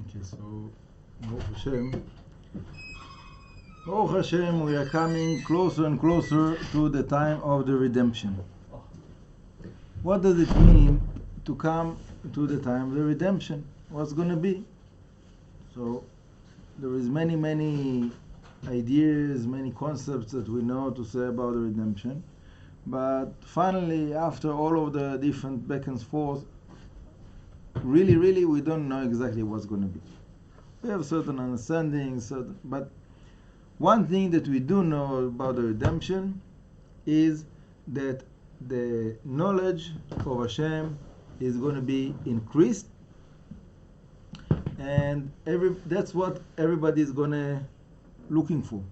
Okay, so Baruch Hashem, we are coming closer and closer to the time of the redemption. What does it mean to come to the time of the redemption? What's going to be? So there is many ideas, many concepts that we know to say about the redemption, but finally, after all of the different back and forth, really we don't know exactly what's going to be. We have certain understandings, but one thing that we do know about the redemption is that the knowledge of Hashem is going to be increased, and that's what everybody is going to looking for,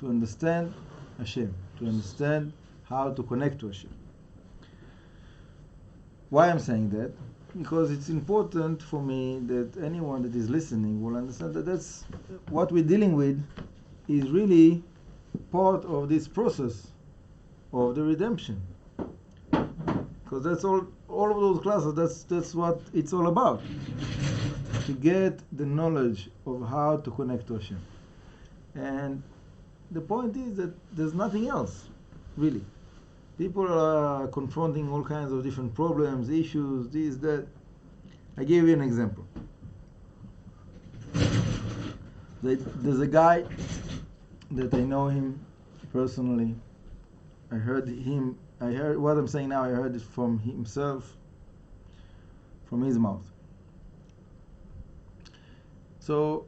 to understand Hashem, to understand how to connect to Hashem. Why I'm saying that? Because it's important for me that anyone that is listening will understand that that's what we're dealing with is really part of this process of the redemption. Because that's all of those classes, that's what it's all about. To get the knowledge of how to connect to Hashem. And the point is that there's nothing else, really. People are confronting all kinds of different problems, issues, this, that. I give you an example. There's a guy that I know him personally. I heard what I'm saying now, I heard it from himself, from his mouth. So,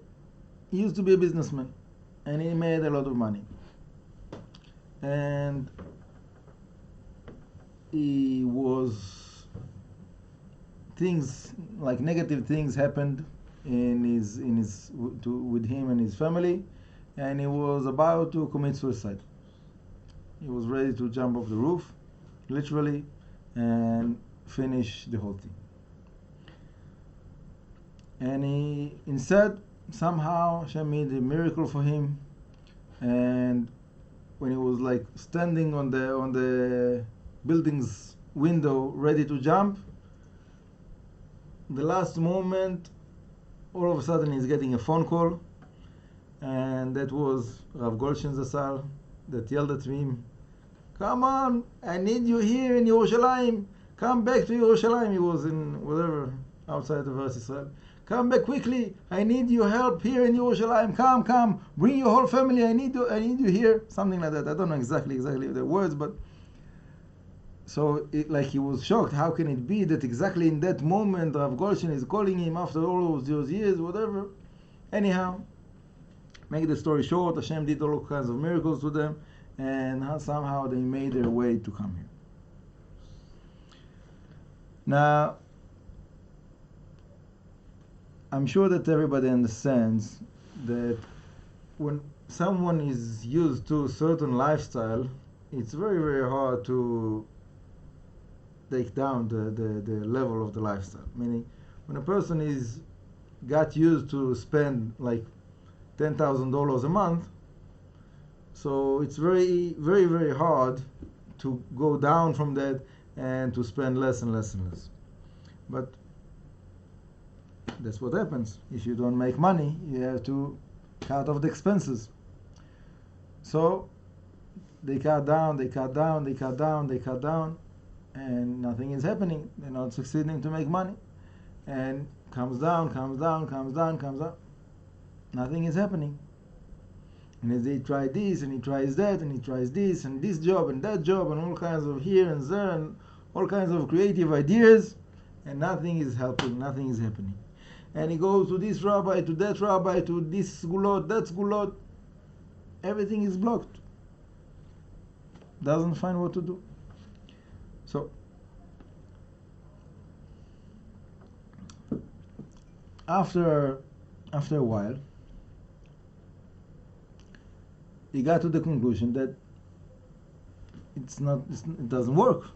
he used to be a businessman, and he made a lot of money. And he was things like negative things happened with him and his family, and he was about to commit suicide. He was ready to jump off the roof, literally, and finish the whole thing. And he instead somehow Hashem made a miracle for him, and when he was like standing on the building's window ready to jump, the last moment, all of a sudden he's getting a phone call, and that was Rav Goldstein Zatzal that yelled at him, "Come on, I need you here in Yerushalayim. Come back to Yerushalayim." He was in whatever, outside of Eretz Israel. "Come back quickly. I need your help here in Yerushalayim. Come. Bring your whole family. I need you here." Something like that. I don't know exactly the words, but so he was shocked. How can it be that exactly in that moment Rav Goldstein is calling him after all of those years, whatever. Anyhow, make the story short, Hashem did all kinds of miracles to them, and somehow they made their way to come here. Now, I'm sure that everybody understands that when someone is used to a certain lifestyle, it's very hard to take down the level of the lifestyle. Meaning, when a person got used to spend like $10,000 a month, so it's very hard to go down from that and to spend less and less and less. But that's what happens. If you don't make money, you have to cut off the expenses. So they cut down, and nothing is happening. They're not succeeding to make money. And comes down. Nothing is happening. And as they try this, and he tries that, and he tries this, and this job, and that job, and all kinds of here and there, and all kinds of creative ideas, and nothing is helping, nothing is happening. And he goes to this rabbi, to that rabbi, to this gulot, that gulot. Everything is blocked. Doesn't find what to do. So, after a while, he got to the conclusion that it doesn't work.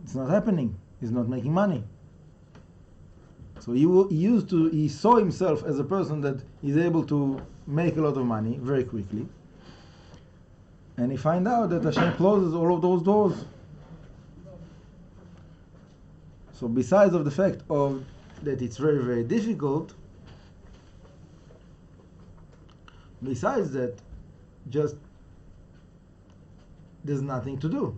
It's not happening. He's not making money. So he saw himself as a person that is able to make a lot of money very quickly. And he find out that Hashem closes all of those doors. So besides of the fact of that it's very, very difficult, besides that, just there's nothing to do.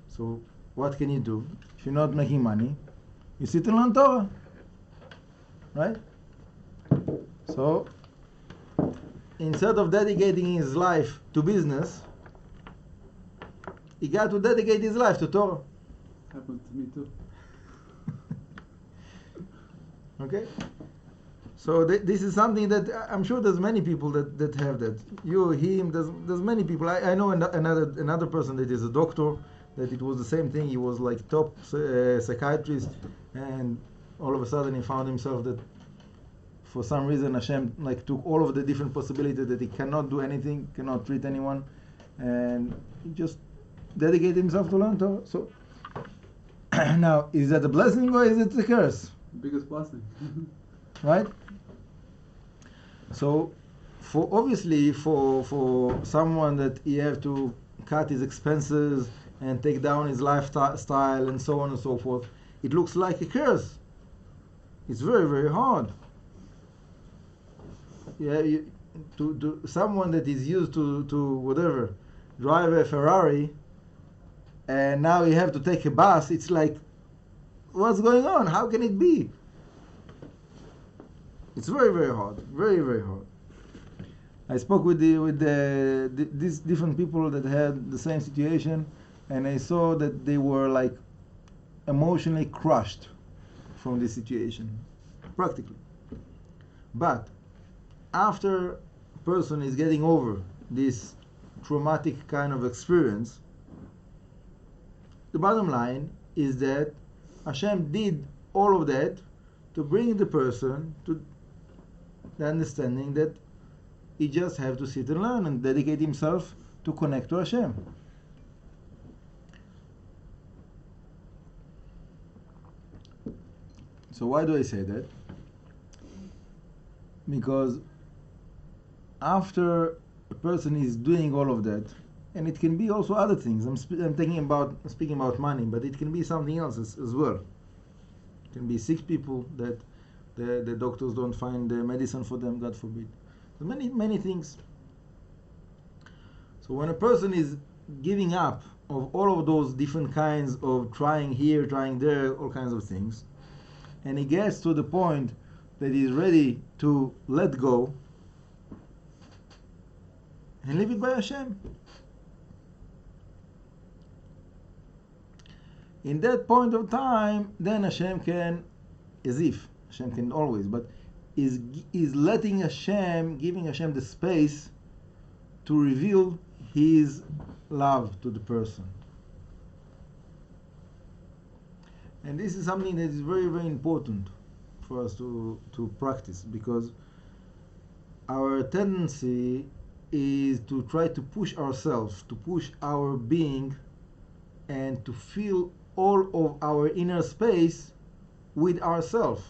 So what can you do? If you're not making money, you sit and learn Torah, right? So instead of dedicating his life to business, he got to dedicate his life to Torah. Happened to me too. Okay? So this is something that I'm sure there's many people that have that. You, him, there's many people. I know another person that is a doctor, that it was the same thing. He was like top psychiatrist, and all of a sudden he found himself that for some reason Hashem like took all of the different possibilities that he cannot do anything, cannot treat anyone, and he just dedicated himself to learn Torah. So now, is that a blessing or is it a curse? Biggest blessing. Right? So, obviously for someone that he have to cut his expenses and take down his lifestyle and so on and so forth, it looks like a curse. It's very, very hard. Yeah, to someone that is used to whatever, drive a Ferrari, and now you have to take a bus, it's like, what's going on? How can it be? It's very, very hard. Very, very hard. I spoke with these different people that had the same situation, and I saw that they were like emotionally crushed from this situation, practically. But after a person is getting over this traumatic kind of experience, the bottom line is that Hashem did all of that to bring the person to the understanding that he just have to sit and learn and dedicate himself to connect to Hashem. So why do I say that? Because after a person is doing all of that, and it can be also other things. I'm speaking about money, but it can be something else as well. It can be sick people that the doctors don't find the medicine for them, God forbid. So many things. So when a person is giving up of all of those different kinds of trying here, trying there, all kinds of things, and he gets to the point that he's ready to let go and leave it by Hashem. In that point of time, then Hashem can, Hashem can always, but is letting Hashem, giving Hashem the space to reveal His love to the person. And this is something that is very, very important for us to practice, because our tendency is to try to push ourselves, to push our being, and to fill all of our inner space with ourselves.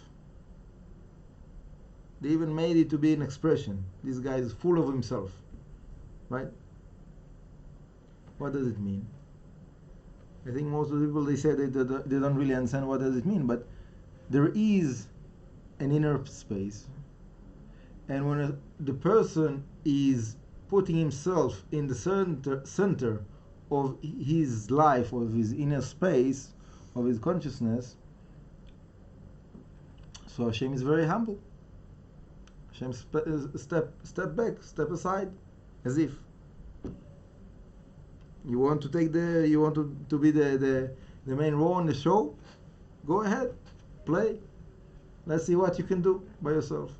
They even made it to be an expression. This guy is full of himself. Right? What does it mean? I think most of the people, they say they don't really understand what does it mean, but there is an inner space. And when the person is putting himself in the center of his life, of his inner space, of his consciousness, so Hashem is very humble. Hashem step back, step aside, as if you want to take to be the main role in the show. Go ahead, play. Let's see what you can do by yourself.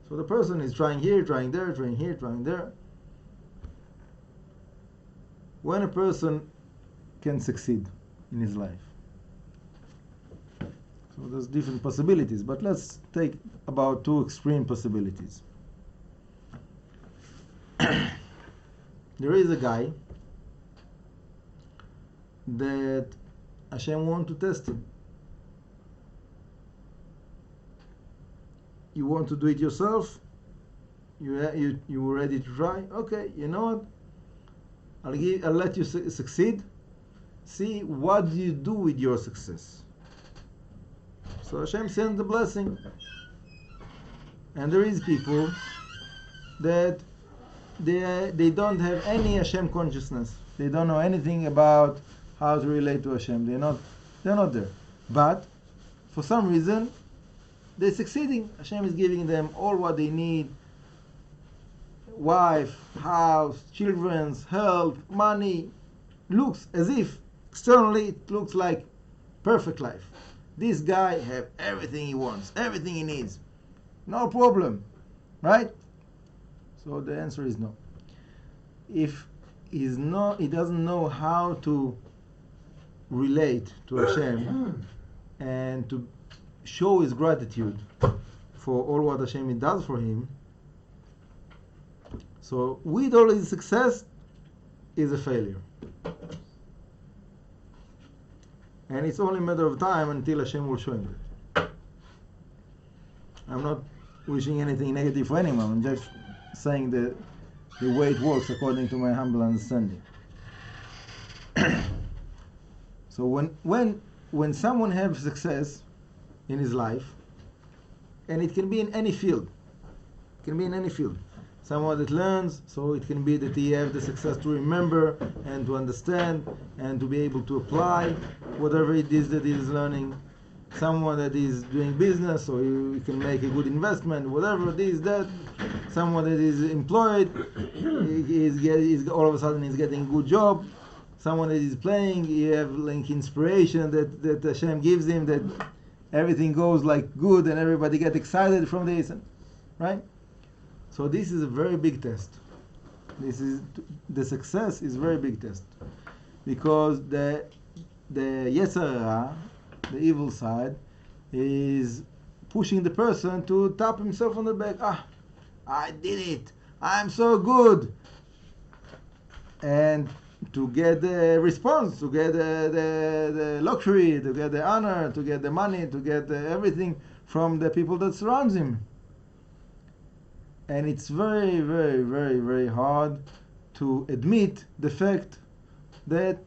So the person is trying here, trying there, trying here, trying there. When a person can succeed in his life. So there's different possibilities, but let's take about two extreme possibilities. There is a guy that Hashem wants to test him. You want to do it yourself? You were ready to try? Okay, you know what? I'll let you succeed. See what do you do with your success. So Hashem sends the blessing. And there is people that they don't have any Hashem consciousness. They don't know anything about how to relate to Hashem. They're not there. But for some reason, they're succeeding. Hashem is giving them all what they need: wife, house, children's, health, money. Looks as if externally it looks like perfect life. This guy have everything he wants, everything he needs. No problem, right? So the answer is no. If he doesn't know how to relate to Hashem and to show his gratitude for all what Hashem does for him, so with all his success is a failure. And it's only a matter of time until Hashem will show him that. I'm not wishing anything negative for anyone. I'm just saying the way it works according to my humble understanding. So when someone has success in his life, and it can be in any field, someone that learns, so it can be that he has the success to remember and to understand and to be able to apply whatever it is that he is learning. Someone that is doing business, so he can make a good investment, whatever it is that. Someone that is employed, he's all of a sudden he's getting a good job. Someone that is playing, he have like inspiration that Hashem gives him, that everything goes like good and everybody get excited from this, right? So this is a very big test. The success is a very big test, because the yetzirah, the evil side, is pushing the person to tap himself on the back. I did it. I'm so good. And to get the response, to get the luxury, to get the honor, to get the money, to get everything from the people that surrounds him. And it's very, very, very, very hard to admit the fact that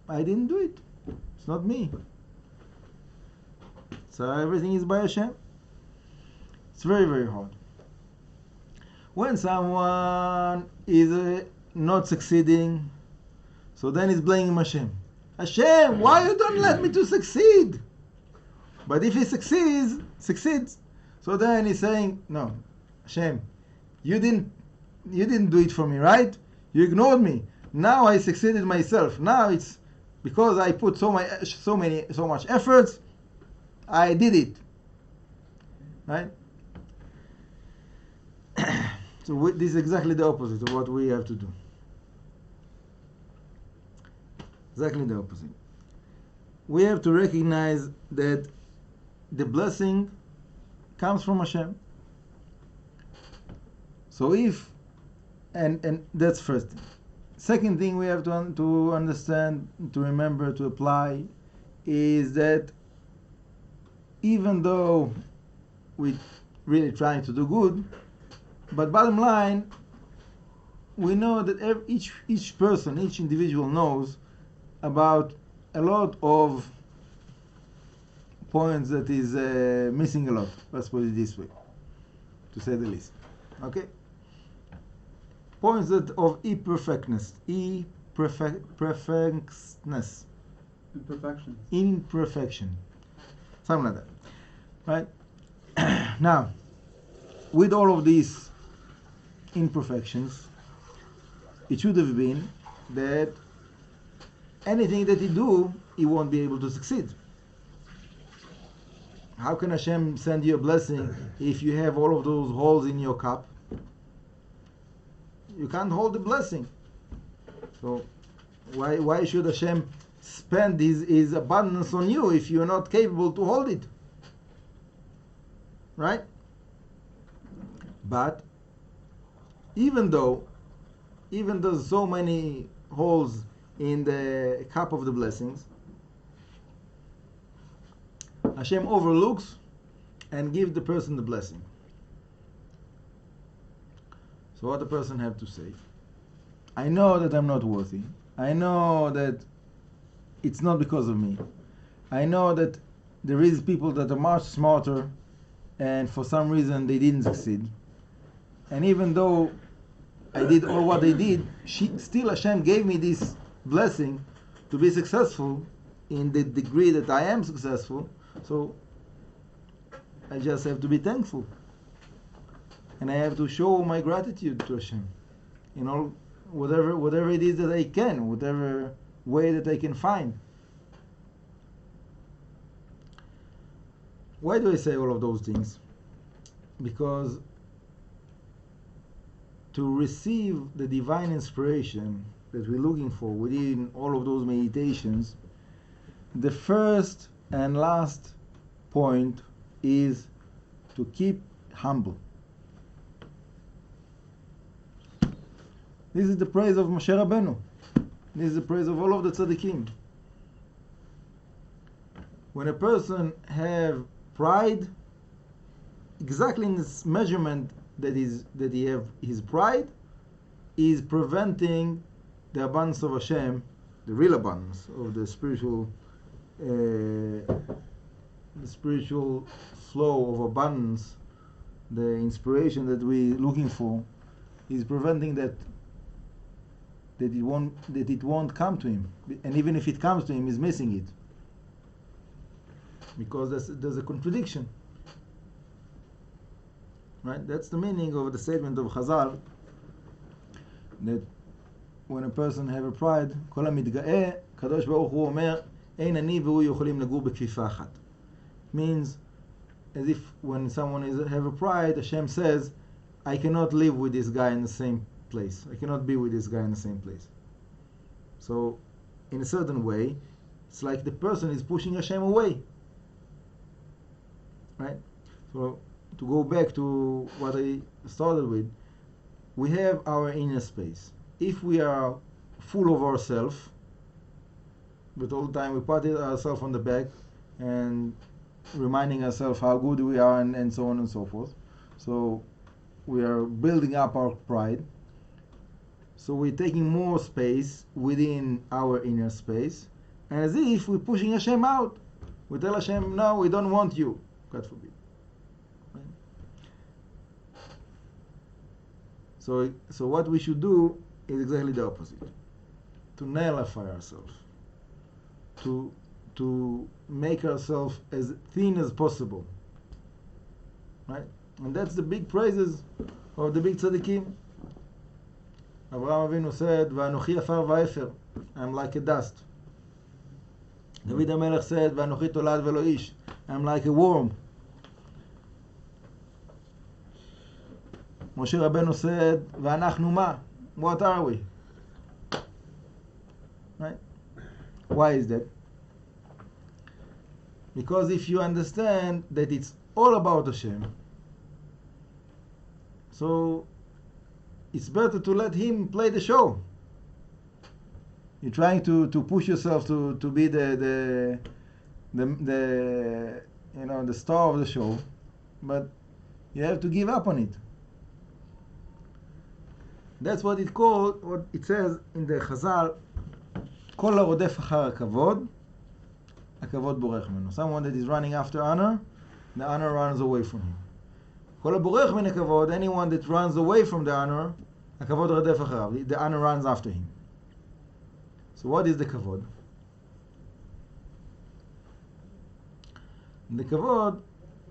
I didn't do it. It's not me. So everything is by Hashem. It's very, very hard. When someone is not succeeding, so then he's blaming Hashem. Hashem, why you don't let me to succeed? But if he succeeds, so then he's saying, no, Hashem, you didn't do it for me, right? You ignored me. Now I succeeded myself. Now it's because I put so much efforts, I did it, right? So this is exactly the opposite of what we have to do. Exactly the opposite. We have to recognize that the blessing comes from Hashem. So and that's first thing. Second thing we have to understand, to remember, to apply, is that even though we're really trying to do good, but bottom line, we know that each person, each individual knows about a lot of points that is missing a lot. Let's put it this way, to say the least. Okay? Points that of imperfectness. Imperfection. Something like that. Right? Now, with all of these imperfections, it should have been that anything that he do, he won't be able to succeed. How can Hashem send you a blessing if you have all of those holes in your cup? You can't hold the blessing. So why should Hashem spend his abundance on you if you're not capable to hold it? Right? But even though so many holes in the cup of the blessings, Hashem overlooks and gives the person the blessing. So what the person have to say? I know that I'm not worthy. I know that it's not because of me. I know that there is people that are much smarter, and for some reason they didn't succeed. And even though I did all what I did, still Hashem gave me this blessing to be successful in the degree that I am successful. So I just have to be thankful, and I have to show my gratitude to Hashem in all whatever it is that I can, whatever way that I can find. Why do I say all of those things? Because to receive the divine inspiration that we're looking for within all of those meditations, the first and last point is to keep humble. This is the praise of Moshe Rabbeinu. This is the praise of all of the tzaddikim. When a person have pride, exactly in this measurement that he have his pride, is preventing the abundance of Hashem, the real abundance of the spiritual flow of abundance, the inspiration that we're looking for, is preventing that it won't come to him. And even if it comes to him, he's missing it, because there's a contradiction, right? That's the meaning of the statement of Chazal, that when a person have a pride, כל המתגאה, קדוש ברוך הוא אומר, אין אני והוא יכולים לגור בכפיפה אחת. Means, as if when someone have a pride, Hashem says, I cannot live with this guy in the same place. I cannot be with this guy in the same place. So, in a certain way, it's like the person is pushing Hashem away. Right? So, to go back to what I started with, we have our inner space. If we are full of ourselves, but all the time we pat ourselves on the back and reminding ourselves how good we are, and so on and so forth. So we are building up our pride. So we're taking more space within our inner space, and as if we're pushing Hashem out. We tell Hashem, no, we don't want you, God forbid. Right? So what we should do is exactly the opposite. To nullify ourselves. To make ourselves as thin as possible. Right? And that's the big praises of the big tzaddikim. Avraham Avinu said, "Va'anochi afar va'efer," I'm like a dust. David HaMelech said, "Va'anochi tolad velo ish," I'm like a worm. Moshe Rabbeinu said, "Va'anachnu ma," what are we? Right? Why is that? Because if you understand that it's all about Hashem, so it's better to let Him play the show. You're trying to push yourself to be the star of the show, but you have to give up on it. That's what it says in the Chazal, כל הרודף אחר הכבוד, הכבוד בורח ממנו. Someone that is running after honor, the honor runs away from him. כל הבורח מן הכבוד, anyone that runs away from the honor, הכבוד רודף אחריו, the honor runs after him. So what is the kavod? The kavod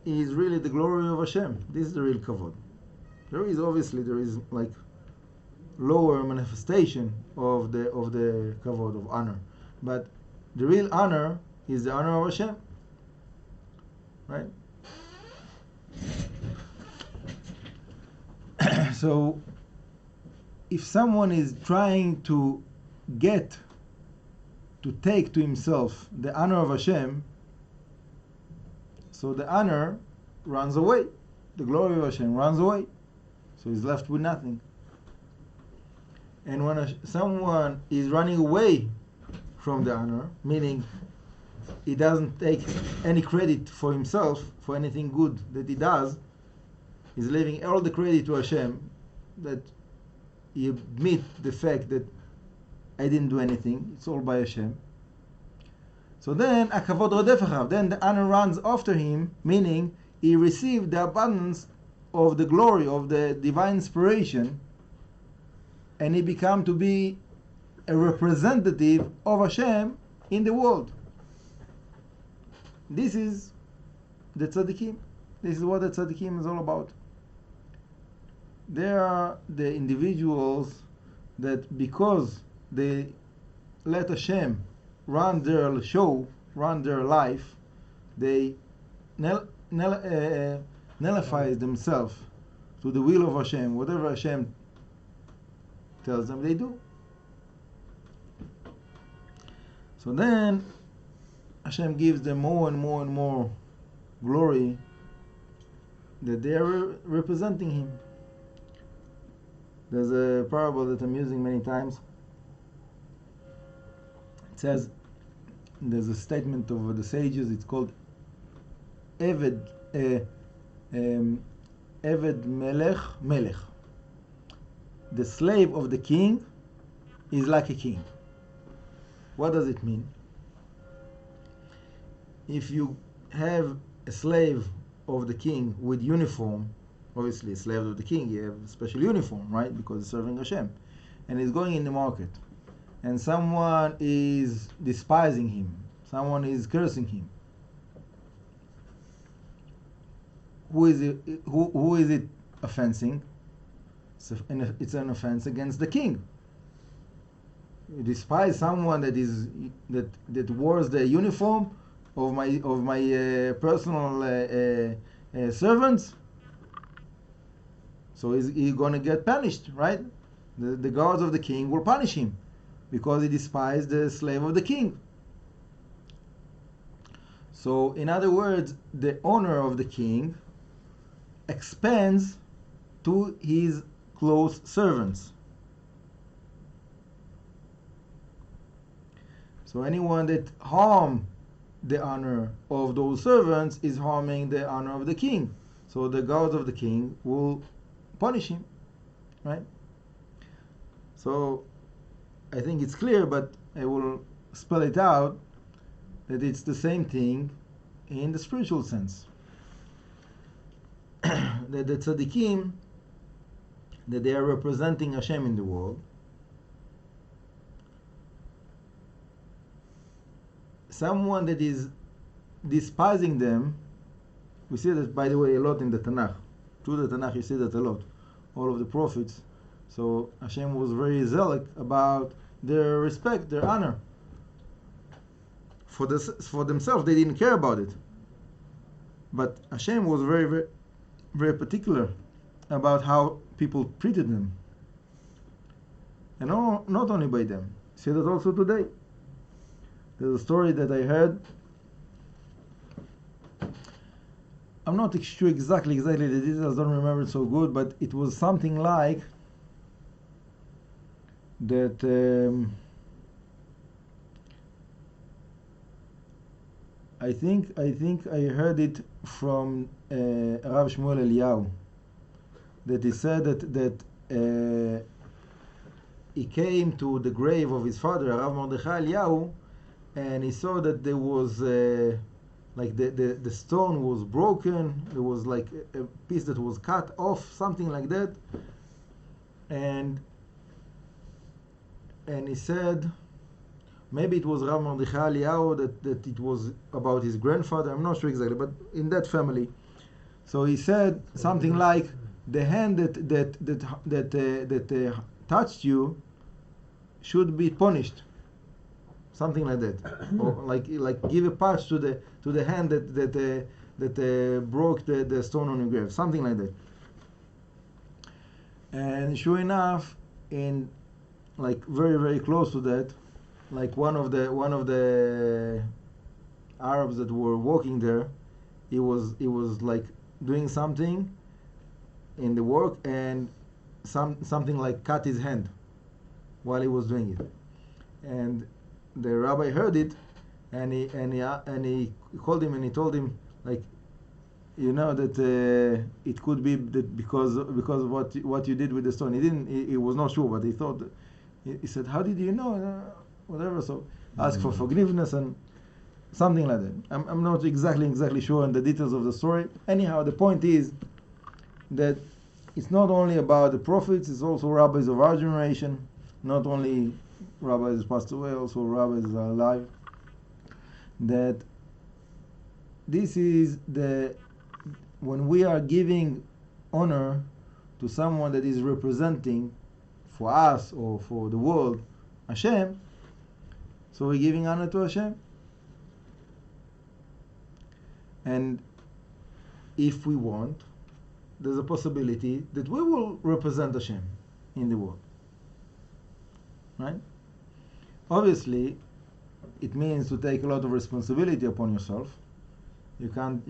is really the glory of Hashem. This is the real kavod. There is like lower manifestation of the kavod, of honor, but the real honor is the honor of Hashem, right? So if someone is trying to take to himself the honor of Hashem, so the honor runs away, the glory of Hashem runs away, so he's left with nothing. And when someone is running away from the honor, meaning he doesn't take any credit for himself, for anything good that he does, he's leaving all the credit to Hashem, that he admit the fact that I didn't do anything, it's all by Hashem. So then הכבוד רודף אחריו, then the honor runs after him, meaning he received the abundance of the glory of the divine inspiration, and he become to be a representative of Hashem in the world. This is the tzaddikim. This is what the tzaddikim is all about. They are the individuals that because they let Hashem run their show, run their life, they nullify themselves to the will of Hashem. Whatever Hashem tells them, they do. So then Hashem gives them more and more and more glory that they are representing Him. There's a parable that I'm using many times. It says, there's a statement of the sages, it's called Eved Melech Melech. The slave of the king is like a king. What does it mean? If you have a slave of the king with uniform, obviously a slave of the king, you have a special uniform, right? Because he's serving Hashem. And he's going in the market. And someone is despising him. Someone is cursing him. Who is it offending? It's an offense against the king. You despise someone that wears the uniform of my personal servants. So he's going to get punished, right? The guards of the king will punish him because he despised the slave of the king. So, in other words, the honor of the king expands to his close servants. So anyone that harm the honor of those servants is harming the honor of the king. So the guards of the king will punish him, right? So I think it's clear, but I will spell it out that it's the same thing in the spiritual sense. That the tzaddikim, that they are representing Hashem in the world, someone that is despising them, we see that, by the way, a lot in the Tanakh. Through the Tanakh you see that a lot. All of the prophets. So Hashem was very zealous about their respect, their honor. For themselves, they didn't care about it. But Hashem was very, very, very particular about how people treated them. And not only by them. See that also today. There's a story that I heard. I'm not sure exactly the details, don't remember it so good, but it was something like that. I think I heard it from Rav Shmuel Eliyahu, that he said that he came to the grave of his father, Rav Mordechai Eliyahu, and he saw that there was like the stone was broken. There was like a piece that was cut off, something like that. And he said, maybe it was Rav Mordechai Eliyahu that it was about his grandfather. I'm not sure exactly, but in that family. So he said something like, the hand that touched you should be punished. Something like that, or like give a patch to the hand that broke the stone on your grave, something like that. And sure enough, in like very, very close to that, like one of the Arabs that were walking there, he was like doing something in the work, and something like cut his hand while he was doing it, and the rabbi heard it, and he called him and he told him, like, you know that it could be that because of what you did with the stone. He was not sure, but he thought. He said, "How did you know?" Whatever. So ask for forgiveness, and something like that. I'm not exactly sure on the details of the story. Anyhow, the point is that it's not only about the prophets, it's also rabbis of our generation, not only rabbis passed away, also rabbis are alive, that this is when we are giving honor to someone that is representing for us or for the world Hashem, so we're giving honor to Hashem. And if we want, there's a possibility that we will represent Hashem in the world. Right? Obviously, it means to take a lot of responsibility upon yourself. You can't,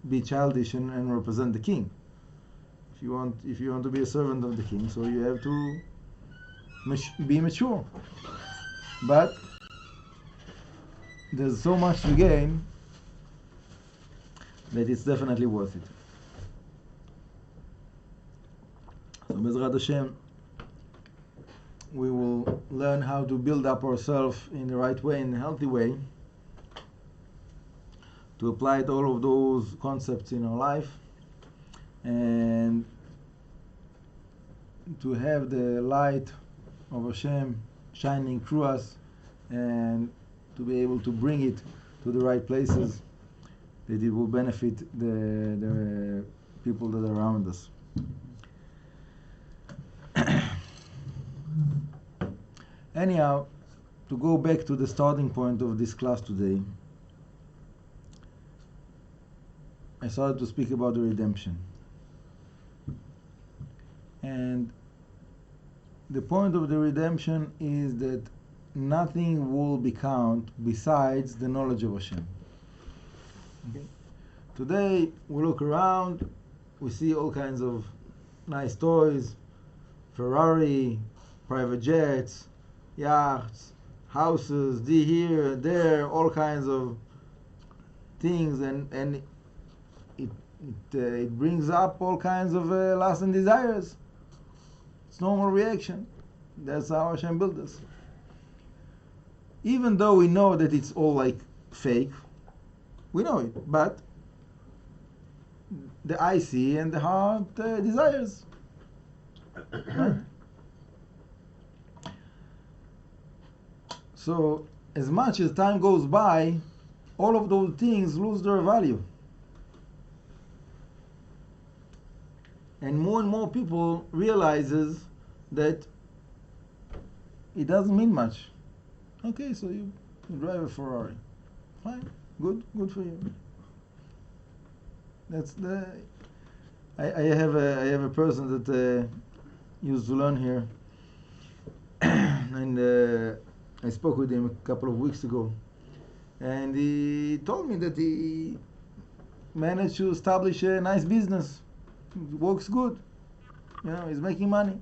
be childish and represent the king. If you want to be a servant of the king, so you have to be mature. But there's so much to gain that it's definitely worth it. So Bezrat Hashem, we will learn how to build up ourselves in the right way, in a healthy way, to apply all of those concepts in our life, and to have the light of Hashem shining through us, and to be able to bring it to the right places, that it will benefit the people that are around us. Anyhow, to go back to the starting point of this class today, I started to speak about the redemption. And the point of the redemption is that nothing will be count besides the knowledge of Hashem. Okay? Today, we look around, we see all kinds of nice toys, Ferrari, private jets, yachts, houses, here, there, all kinds of things, and it brings up all kinds of lusts and desires. It's normal reaction. That's how Hashem built us. Even though we know that it's all like fake, we know it, but the eye see and the heart desires. Right? So, as much as time goes by, all of those things lose their value. And more people realizes that it doesn't mean much. Okay, so you drive a Ferrari. Fine, good for you. That's the. I have a person that used to learn here, and I spoke with him a couple of weeks ago, and he told me that he managed to establish a nice business. It works good, he's making money.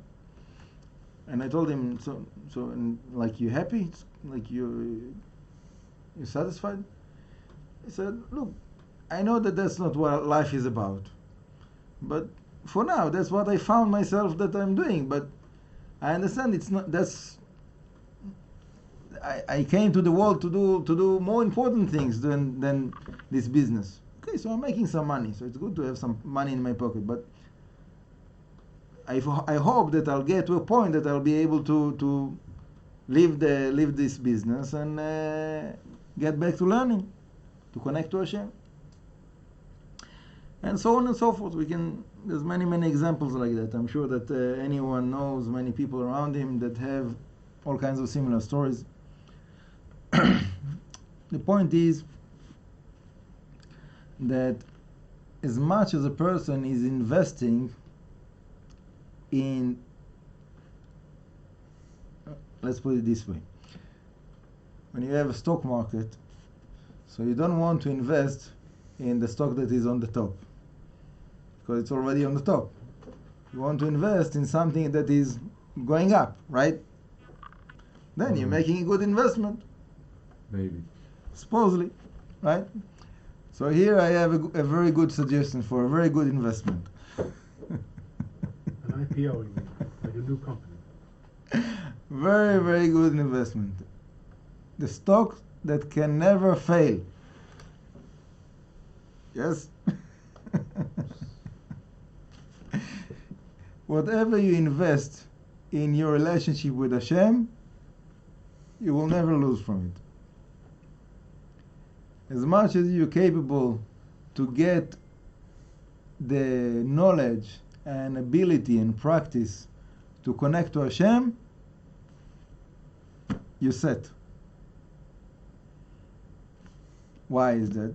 And I told him, so, and like, you happy? Like, you're satisfied? He said, look, I know that that's not what life is about, but for now, that's what I found myself that I'm doing. But I understand it's not. I came to the world to do more important things than this business. Okay, so I'm making some money, so it's good to have some money in my pocket. But I hope that I'll get to a point that I'll be able to leave this business and get back to learning, to connect to Hashem, and so on and so forth. There's many examples like that. I'm sure that anyone knows many people around him that have all kinds of similar stories. The point is that as much as a person is investing in, let's put it this way, when you have a stock market, so you don't want to invest in the stock that is on the top, because it's already on the top. You want to invest in something that is going up, right? Then you're making a good investment. Maybe. Supposedly, right? So here I have a very good suggestion for a very good investment. An IPO, you mean, like a new company. Very good investment. The stock that can never fail. Yes? Whatever you invest in your relationship with Hashem, you will never lose from it. As much as you're capable to get the knowledge and ability and practice to connect to Hashem, you're set. Why is that?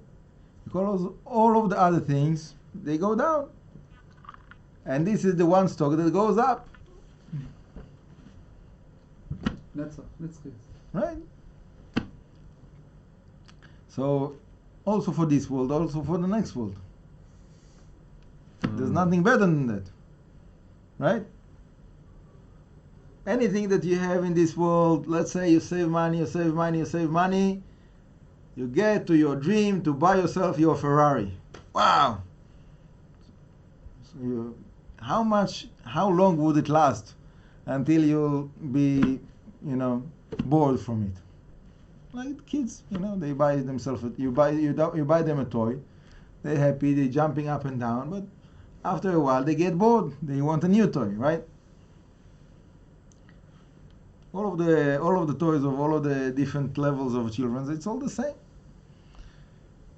Because all of the other things, they go down. And this is the one stock that goes up. Netzach. Right? So, also for this world, also for the next world. There's nothing better than that. Right? Anything that you have in this world, let's say you save money, you get to your dream to buy yourself your Ferrari. Wow! So how long would it last until you'll be, bored from it? Like kids, they buy themselves, you buy them a toy, they're happy, they're jumping up and down, but after a while they get bored, they want a new toy, right? All of the toys of all of the different levels of children, it's all the same.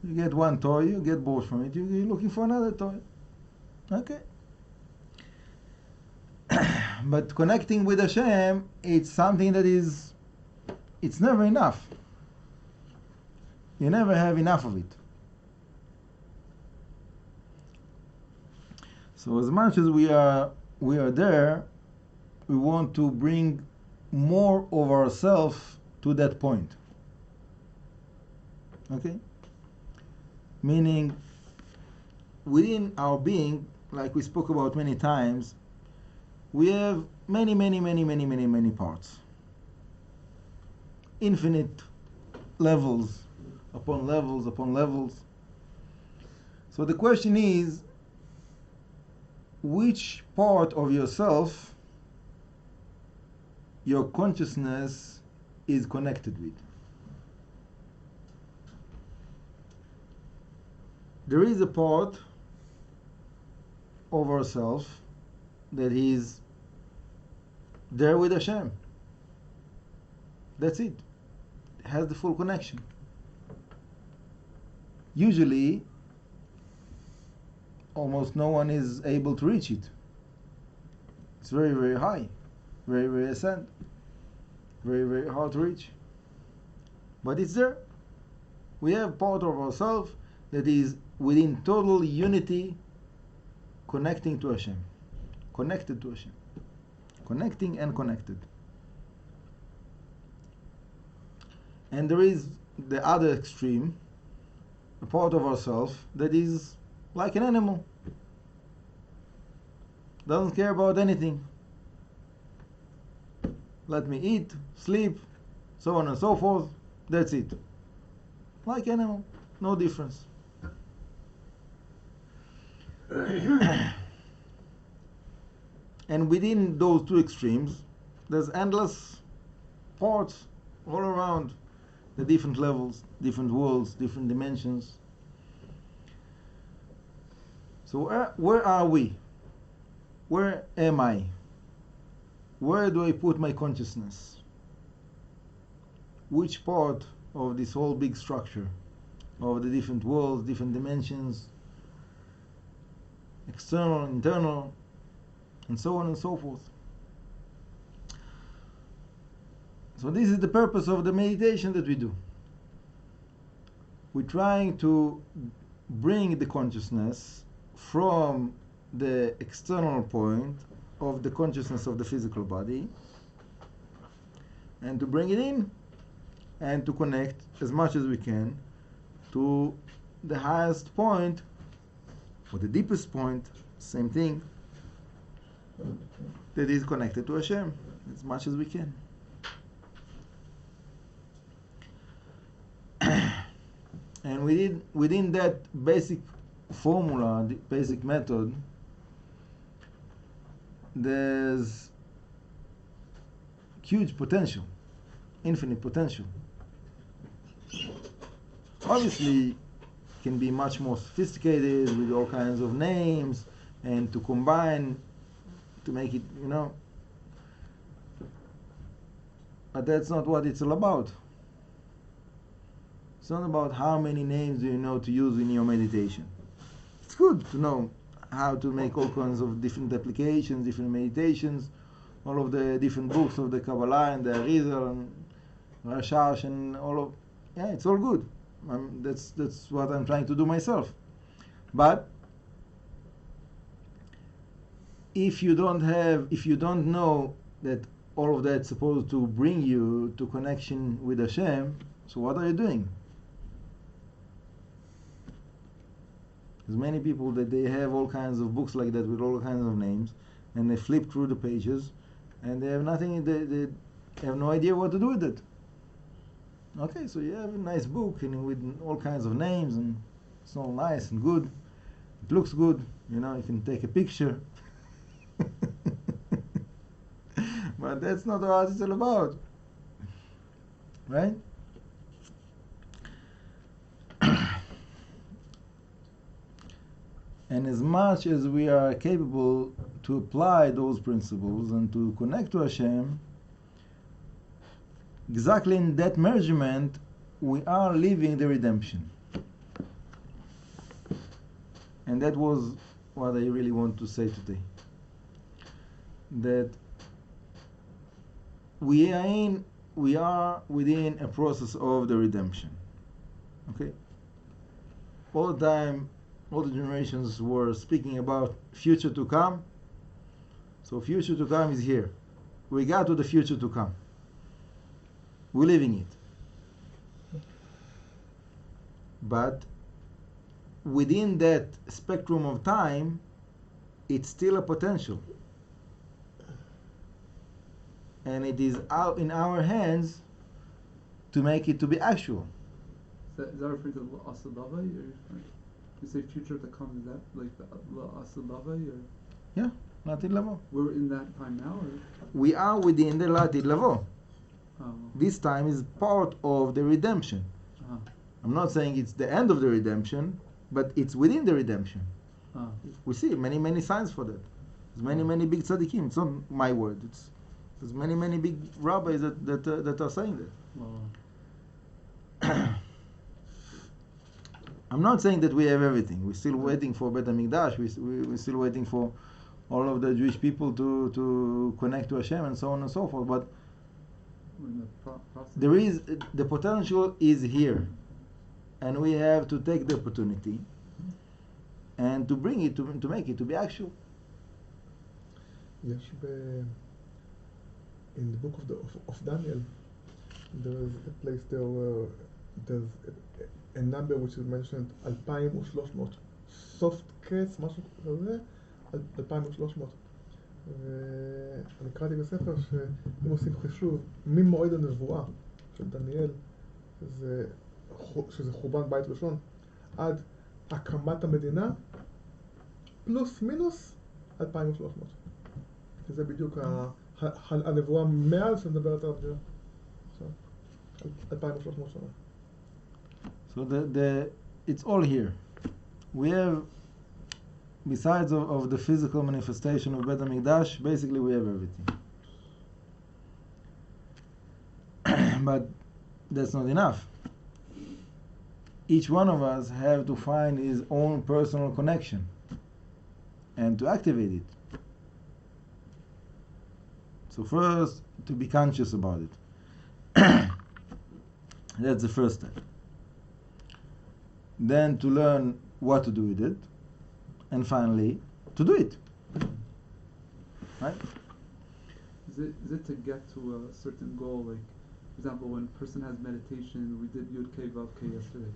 You get one toy, you get bored from it, you're looking for another toy. Okay. But connecting with Hashem, it's something that it's never enough. You never have enough of it. So as much as we are there, we want to bring more of ourselves to that point. Okay? Meaning, within our being, like we spoke about many times, we have many parts. Infinite levels upon levels upon levels. So the question is, which part of yourself your consciousness is connected with? There is a part of ourselves that is there with Hashem. That's it. It has the full connection. Usually, almost no one is able to reach it. It's very, very high, very, very ascent, very, very hard to reach. But it's there. We have part of ourselves that is within total unity, connecting to Hashem, connected to Hashem, connecting and connected. And there is the other extreme, a part of ourselves that is like an animal, doesn't care about anything. Let me eat, sleep, so on and so forth, that's it. Like animal, no difference. And within those two extremes, there's endless parts all around the different levels, different worlds, different dimensions. So where are we? Where am I? Where do I put my consciousness? Which part of this whole big structure of the different worlds, different dimensions, external, internal, and so on and so forth? So this is the purpose of the meditation that we do. We're trying to bring the consciousness from the external point of the consciousness of the physical body and to bring it in and to connect as much as we can to the highest point or the deepest point, same thing, that is connected to Hashem as much as we can. And within that basic formula, the basic method, there's huge potential, infinite potential. obviously can be much more sophisticated with all kinds of names and to combine to make it, but that's not what it's all about. It's not about how many names do you know to use in your meditation. It's good to know how to make all kinds of different applications, different meditations, all of the different books of the Kabbalah and the arich and Rashash and all of, it's all good. That's what I'm trying to do myself. But if you don't know that all of that's supposed to bring you to connection with Hashem, so what are you doing? There's many people that they have all kinds of books like that with all kinds of names, and they flip through the pages, and they have nothing. They have no idea what to do with it. Okay, so you have a nice book and with all kinds of names, and it's all nice and good. It looks good, you can take a picture. But that's not what it's all about, right? And as much as we are capable to apply those principles and to connect to Hashem, exactly in that measurement, we are living the redemption. And that was what I really want to say today. That we are within a process of the redemption. Okay? All the time, all the generations were speaking about future to come. So future to come is here. We got to the future to come. We're living it. But within that spectrum of time, it's still a potential. And it is out in our hands to make it to be actual. Is that referring to asilava? You say future to come, is that like the asilava? Yeah, Latid Lavo. We're in that time now? Or? We are within the Latid Lavo. Oh. This time is part of the redemption. Uh-huh. I'm not saying it's the end of the redemption, but it's within the redemption. Uh-huh. We see many signs for that. There's many big tzaddikim. It's not my word. There's many big rabbis that are saying that. Wow. I'm not saying that we have everything. We're still waiting for Bet HaMikdash. We're still waiting for all of the Jewish people to connect to Hashem and so on and so forth. But there is the potential is here, and we have to take the opportunity and to bring it to make it to be actual. Yes, in the book of Daniel, there is a place there where there's a number which is mentioned 2,300 soft case, משהו כזה, 2,300. ואני קראתי בספר שאם עושים חישוב ממועד הנבואה של דניאל, שזה חורבן בית ראשון, עד הקמת המדינה, פלוס מינוס 2,300. שזה בדיוק הנבואה מעל שמדברת על זה. עכשיו, 2,300 שנה. So it's all here. We have, besides of the physical manifestation of Bet HaMikdash, basically we have everything. But that's not enough. Each one of us have to find his own personal connection and to activate it. So first, to be conscious about it. That's the first step. Then to learn what to do with it, and finally to do it. Right? Is it to get to a certain goal? Like, for example, when a person has meditation, we did Yud K Vav K yesterday.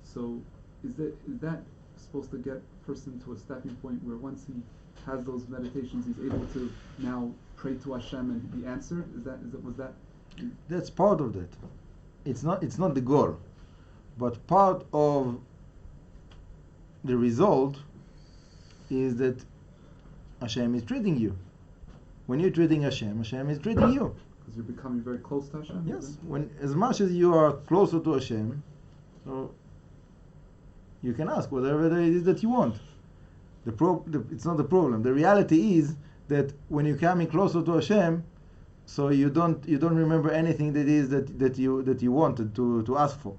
So is that supposed to get a person to a stepping point where once he has those meditations, he's able to now pray to Hashem and be answered? Was that? That's part of that. It's not the goal. But part of the result is that Hashem is treating you. When you're treating Hashem, Hashem is treating you. Because you're becoming very close to Hashem? Yes. When as much as you are closer to Hashem, so you can ask whatever it is that you want. It's not the problem. The reality is that when you're coming closer to Hashem, so you don't remember anything that you wanted to ask for,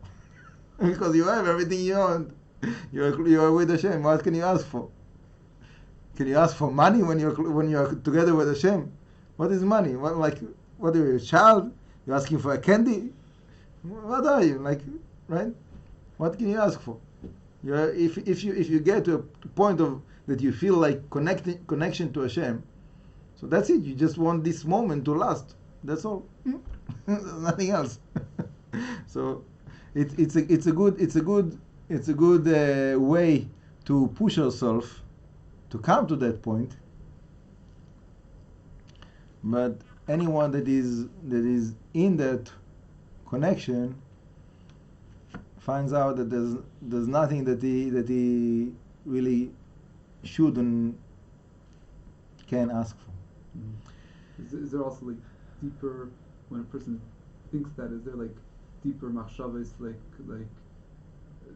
because you have everything you want. You are with Hashem. What can you ask for? Can you ask for money when you're together with Hashem? What is money? What are you, a child? You're asking for a candy? What are you, right? What can you ask for? If you get to a point of that you feel like connection to Hashem, so that's it. You just want this moment to last. That's all. Nothing else. So it's a good way to push ourselves to come to that point. But anyone that is in that connection finds out that there's nothing that he really should and can ask for. Is there also like deeper, when a person thinks that, is there like deeper machshavos like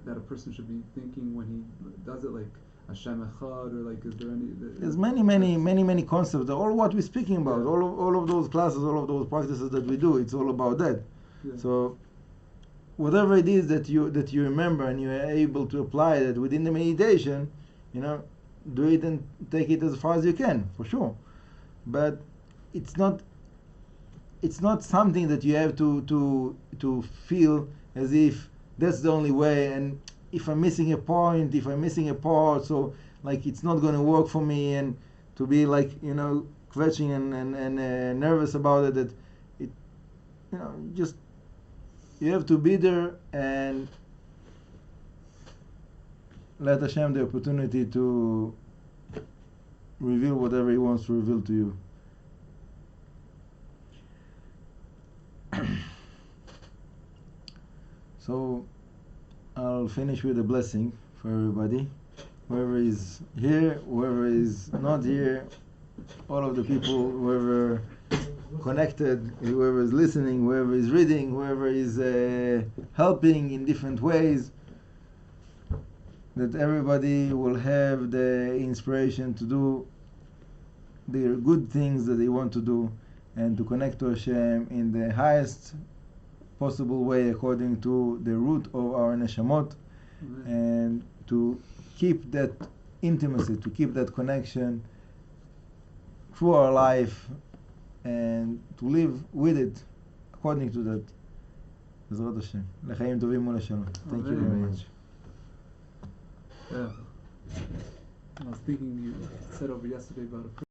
that a person should be thinking when he does it, like Hashem echad, or like is there any? There's many concepts. All what we're speaking about, all of those classes, all of those practices that we do, it's all about that. Yeah. So whatever it is that you remember and you are able to apply that within the meditation, do it and take it as far as you can, for sure. But it's not something that you have to feel as if that's the only way, and if I'm missing a point, if I'm missing a part, so like it's not going to work for me, and to be like kvetching and nervous about it. That it just you have to be there and let Hashem the opportunity to reveal whatever He wants to reveal to you. So I'll finish with a blessing for everybody, whoever is here, whoever is not here, all of the people, whoever connected, whoever is listening, whoever is reading, whoever is helping in different ways, that everybody will have the inspiration to do the good things that they want to do, and to connect to Hashem in the highest possible way according to the root of our neshamot, and to keep that intimacy, to keep that connection through our life, and to live with it according to that. Bezrat Hashem. L'chaim tovim u'l'shalom. Thank you very much. Yeah. I was thinking you said over yesterday about a